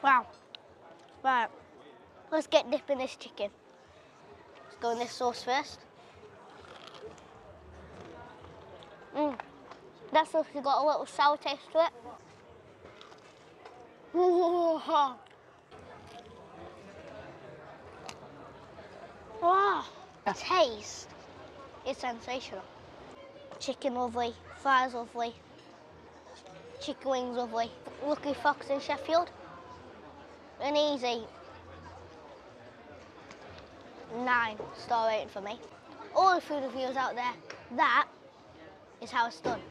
Wow. Right. Let's get dipping this chicken. Let's go in this sauce first. That sauce has got a little sour taste to it. Wow. The taste is sensational. Chicken lovely, fries lovely, chicken wings lovely. Lucky Fox in Sheffield. An easy 9-star rating for me. All the food reviewers out there, that is how it's done.